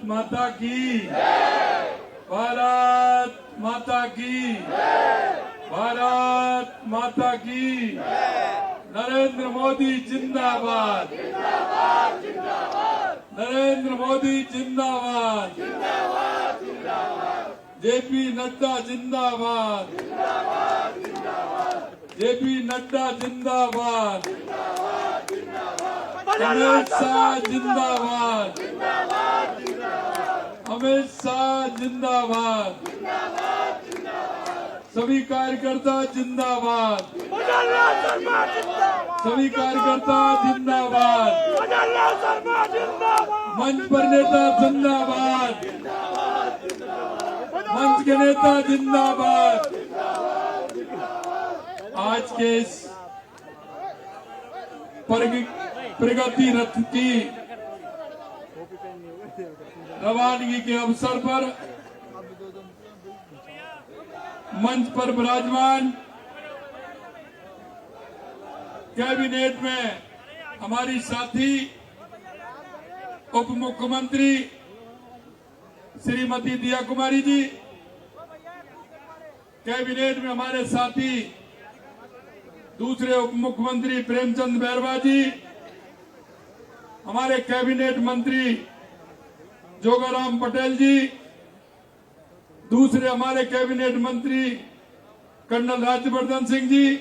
माता की, भारत माता की, भारत माता की। नरेंद्र मोदी जिंदाबाद, नरेंद्र मोदी जिंदाबाद, जेपी नड्डा जिंदाबाद, जेपी नड्डा जिंदाबाद, अमित शाह जिंदाबाद, अमित शाह जिंदाबाद, सभी कार्यकर्ता जिंदाबाद, सभी कार्यकर्ता जिंदाबाद, मंच पर नेता जिंदाबाद, मंच के नेता जिंदाबाद। आज के इस प्रगति रथ की रवानगी के अवसर पर मंच पर विराजमान कैबिनेट में हमारी साथी उप मुख्यमंत्री श्रीमती दिया कुमारी जी, कैबिनेट में हमारे साथी दूसरे उप मुख्यमंत्री प्रेमचंद बैरवा जी, हमारे कैबिनेट मंत्री जोगाराम पटेल जी, दूसरे हमारे कैबिनेट मंत्री कर्नल राज्यवर्धन सिंह जी,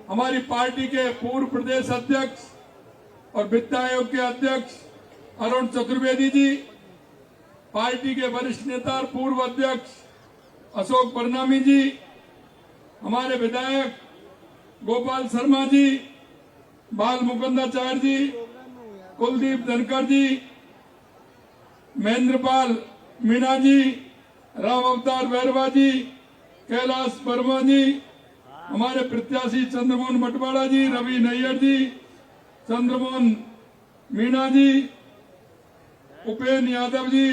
हमारी पार्टी के पूर्व प्रदेश अध्यक्ष और वित्त आयोग के अध्यक्ष अरुण चतुर्वेदी जी, पार्टी के वरिष्ठ नेता और पूर्व अध्यक्ष अशोक परनामी जी, हमारे विधायक गोपाल शर्मा जी, बाल मुकुंदाचार्य जी, कुलदीप धनखड़ जी, महेंद्रपाल मीणा जी, राम अवतार बैरवा जी, कैलाश वर्मा जी, हमारे प्रत्याशी चंद्रमोहन मटवाड़ा जी, रवि नैयर जी, चंद्रमोहन मीणा जी, उपेन्द्र यादव जी,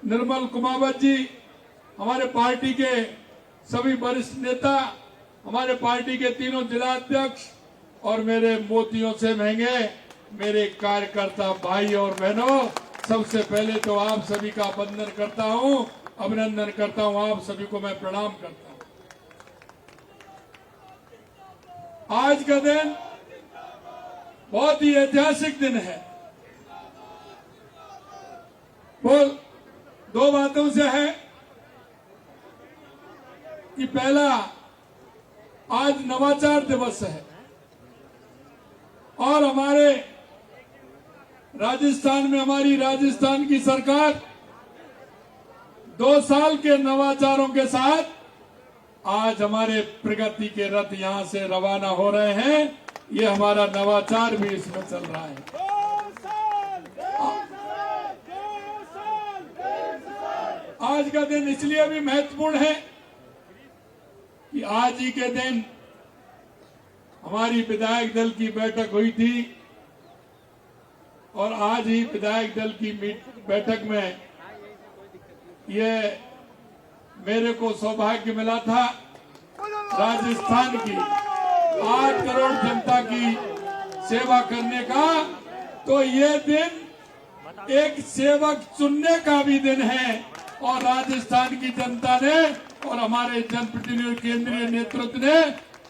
निर्मल कुमावत जी, हमारे पार्टी के सभी वरिष्ठ नेता, हमारे पार्टी के तीनों जिला अध्यक्ष और मेरे मोतियों से महंगे मेरे कार्यकर्ता भाई और बहनों, सबसे पहले तो आप सभी का वंदन करता हूं, अभिनंदन करता हूं, आप सभी को मैं प्रणाम करता हूं। आज का दिन बहुत ही ऐतिहासिक दिन है। वो दो बातों से है कि पहला, आज नवाचार दिवस है और हमारे राजस्थान में हमारी राजस्थान की सरकार 2 साल के नवाचारों के साथ आज हमारे प्रगति के रथ यहां से रवाना हो रहे हैं। ये हमारा नवाचार भी इसमें चल रहा है। आज का दिन इसलिए भी महत्वपूर्ण है कि आज ही के दिन हमारी विधायक दल की बैठक हुई थी और आज ही विधायक दल की बैठक में ये मेरे को सौभाग्य मिला था राजस्थान की 8 करोड़ जनता की सेवा करने का। तो ये दिन एक सेवक चुनने का भी दिन है और राजस्थान की जनता ने और हमारे जनप्रतिनिधि केंद्रीय नेतृत्व ने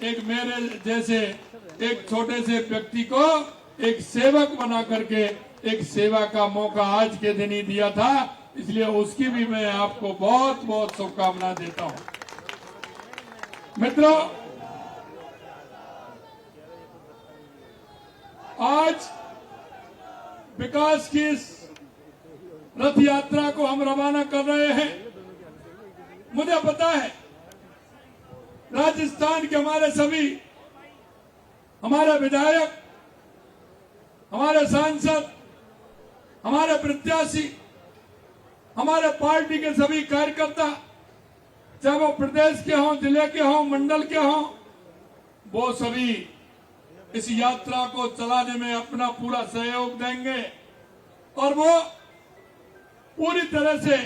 एक मेरे जैसे एक छोटे से व्यक्ति को एक सेवक बना करके एक सेवा का मौका आज के दिन ही दिया था। इसलिए उसकी भी मैं आपको बहुत बहुत शुभकामनाएं देता हूं। मित्रों, आज विकास की इस रथ यात्रा को हम रवाना कर रहे हैं। मुझे पता है राजस्थान के हमारे सभी, हमारे विधायक, हमारे सांसद, हमारे प्रत्याशी, हमारे पार्टी के सभी कार्यकर्ता, चाहे वो प्रदेश के हों, जिले के हों, मंडल के हों, वो सभी इस यात्रा को चलाने में अपना पूरा सहयोग देंगे और वो पूरी तरह से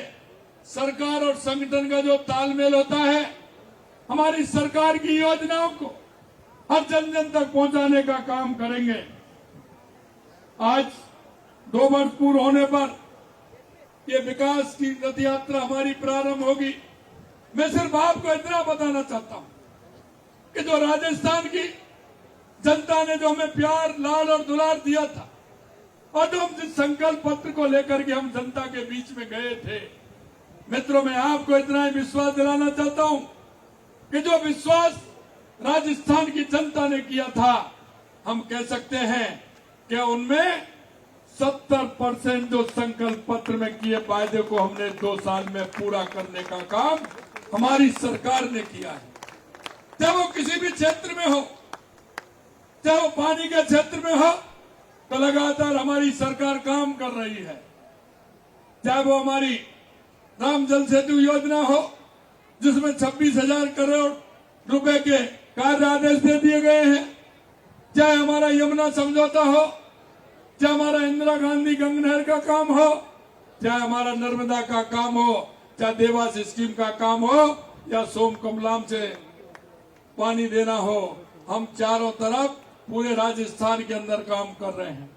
सरकार और संगठन का जो तालमेल होता है, हमारी सरकार की योजनाओं को हर जन जन तक पहुंचाने का काम करेंगे। आज 2 वर्ष पूर्ण होने पर ये विकास की रथ यात्रा हमारी प्रारंभ होगी। मैं सिर्फ आपको इतना बताना चाहता हूं कि जो राजस्थान की जनता ने जो हमें प्यार, लाड और दुलार दिया था और जो हम जिस संकल्प पत्र को लेकर के हम जनता के बीच में गए थे, मित्रों, मैं आपको इतना ही विश्वास दिलाना चाहता हूं कि जो विश्वास राजस्थान की जनता ने किया था, हम कह सकते हैं कि उनमें 70% जो संकल्प पत्र में किए वायदे को हमने 2 साल में पूरा करने का काम हमारी सरकार ने किया है। चाहे वो किसी भी क्षेत्र में हो, चाहे वो पानी के क्षेत्र में हो, तो लगातार हमारी सरकार काम कर रही है। चाहे वो हमारी राम जल सेतु योजना हो, जिसमें 26,000 करोड़ रुपए के कार्य आदेश दे दिए गए हैं, चाहे हमारा यमुना समझौता हो, चाहे हमारा इंदिरा गांधी गंगा नहर का काम हो, चाहे हमारा नर्मदा का काम हो, चाहे देवास स्कीम का काम हो या सोम कमलाम से पानी देना हो, हम चारों तरफ पूरे राजस्थान के अंदर काम कर रहे हैं।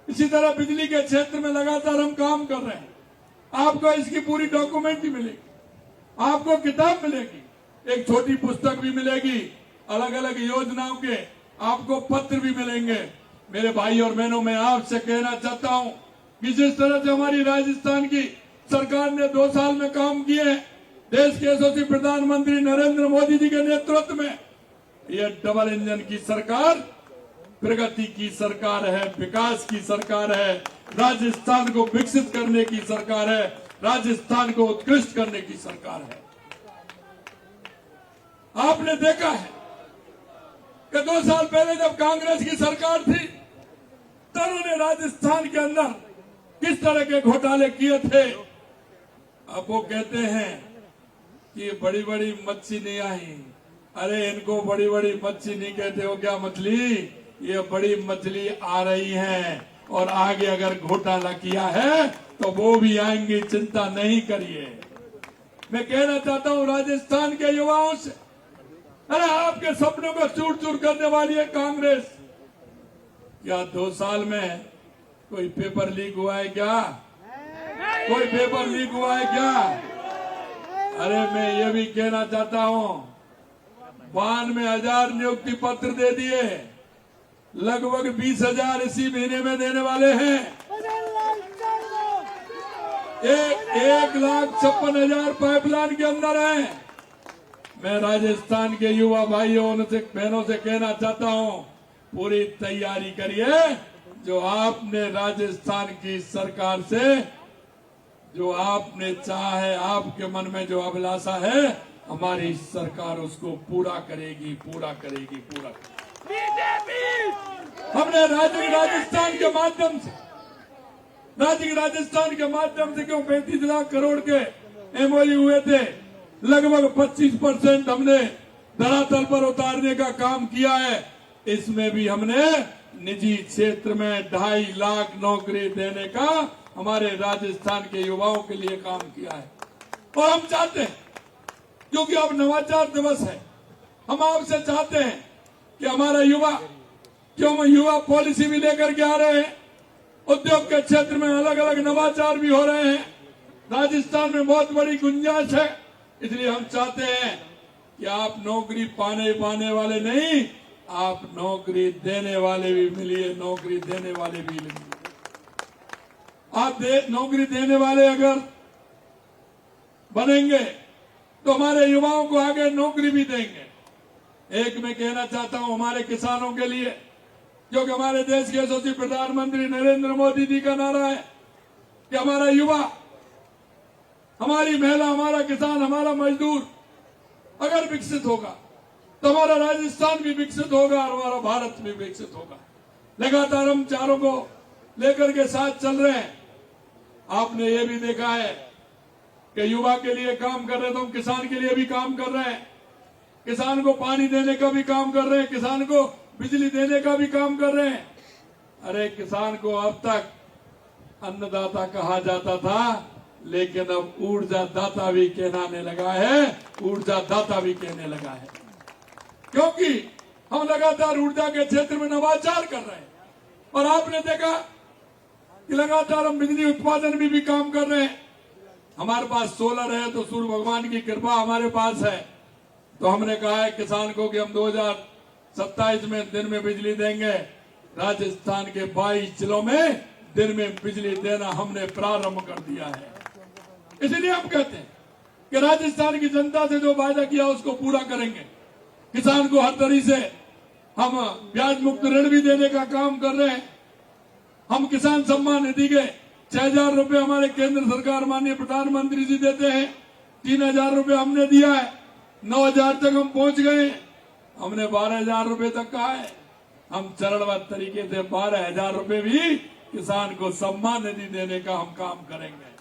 इसी तरह बिजली के क्षेत्र में लगातार हम काम कर रहे हैं। आपको इसकी पूरी डॉक्यूमेंट भी मिलेगी, आपको किताब मिलेगी, एक छोटी पुस्तक भी मिलेगी, अलग अलग योजनाओं के आपको पत्र भी मिलेंगे। मेरे भाई और बहनों, मैं आपसे कहना चाहता हूं कि जिस तरह से हमारी राजस्थान की सरकार ने 2 साल में काम किए, देश के यशस्वी प्रधानमंत्री नरेंद्र मोदी जी के नेतृत्व में यह डबल इंजन की सरकार प्रगति की सरकार है, विकास की सरकार है, राजस्थान को विकसित करने की सरकार है, राजस्थान को उत्कृष्ट करने की सरकार है। आपने देखा है कि 2 साल पहले जब कांग्रेस की सरकार थी, तब उन्होंने राजस्थान के अंदर किस तरह के घोटाले किए थे। अब वो कहते हैं कि ये बड़ी बड़ी मच्छी नहीं आई। अरे इनको बड़ी बड़ी मच्छी नहीं कहते हो क्या मछली, ये बड़ी मछली आ रही है और आगे अगर घोटाला किया है तो वो भी आएंगी, चिंता नहीं करिए। मैं कहना चाहता हूं राजस्थान के युवाओं से, अरे आपके सपनों को चूर चूर करने वाली है कांग्रेस। क्या 2 साल में कोई पेपर लीक हुआ है क्या? कोई पेपर लीक हुआ है क्या? अरे मैं ये भी कहना चाहता हूं, 92,000 नियुक्ति पत्र दे दिए, लगभग 20,000 इसी महीने में देने वाले हैं। 1,56,000 पाइपलाइन के अंदर है। मैं राजस्थान के युवा भाइयों से बहनों से कहना चाहता हूं, पूरी तैयारी करिए। जो आपने राजस्थान की सरकार से जो आपने चाहा है, आपके मन में जो अभिलाषा है, हमारी सरकार उसको पूरा करेगी, पूरा करेगी, पूरा करेगी। हमने राजस्थान के माध्यम से क्यों 35 लाख करोड़ के एमओयू हुए थे, लगभग 25% हमने धरातल पर उतारने का काम किया है। इसमें भी हमने निजी क्षेत्र में 2.5 लाख नौकरी देने का हमारे राजस्थान के युवाओं के लिए काम किया है। और हम चाहते हैं, क्योंकि अब नवाचार दिवस है, हम आपसे चाहते हैं कि हमारा युवा, क्यों हम युवा पॉलिसी भी लेकर के आ रहे हैं, उद्योग के क्षेत्र में अलग अलग नवाचार भी हो रहे हैं। राजस्थान में बहुत बड़ी गुंजाइश है, इसलिए हम चाहते हैं कि आप नौकरी पाने वाले नहीं, आप नौकरी देने वाले भी मिलिए, नौकरी देने वाले भी मिलिए। आप नौकरी देने वाले अगर बनेंगे तो हमारे युवाओं को आगे नौकरी भी देंगे। एक मैं कहना चाहता हूं हमारे किसानों के लिए, क्योंकि हमारे देश के यशस्वी प्रधानमंत्री नरेंद्र मोदी जी का नारा है कि हमारा युवा, हमारी महिला, हमारा किसान, हमारा मजदूर अगर विकसित होगा तो हमारा राजस्थान भी विकसित होगा और हमारा भारत भी विकसित होगा। लगातार हम चारों को लेकर के साथ चल रहे हैं। आपने ये भी देखा है कि युवा के लिए काम कर रहे, तो हम किसान के लिए भी काम कर रहे हैं। किसान को पानी देने का भी काम कर रहे हैं, किसान को बिजली देने का भी काम कर रहे हैं। अरे किसान को अब तक अन्नदाता कहा जाता था, लेकिन अब ऊर्जा दाता भी कहलाने लगा है, ऊर्जा दाता भी कहने लगा है, क्योंकि हम लगातार ऊर्जा के क्षेत्र में नवाचार कर रहे हैं। और आपने देखा कि लगातार हम बिजली उत्पादन में भी काम कर रहे हैं। हमारे पास सोलर है तो सूर्य भगवान की कृपा हमारे पास है, तो हमने कहा है किसान को कि हम 2027 में दिन में बिजली देंगे। राजस्थान के 22 जिलों में दिन में बिजली देना हमने प्रारंभ कर दिया है। इसलिए हम कहते हैं कि राजस्थान की जनता से जो वायदा किया उसको पूरा करेंगे। किसान को हर तरीके से हम ब्याज मुक्त ऋण भी देने का काम कर रहे हैं। हम किसान सम्मान निधि के 6,000 रुपए हमारे केंद्र सरकार माननीय प्रधानमंत्री जी देते हैं। 3,000 रुपए हमने दिया है, 9,000 तक हम पहुंच गए। हमने 12,000 रुपए तक कहा है। हम चरणबद्ध तरीके से 12,000 रुपए भी किसान को सम्मान निधि देने का हम काम करेंगे।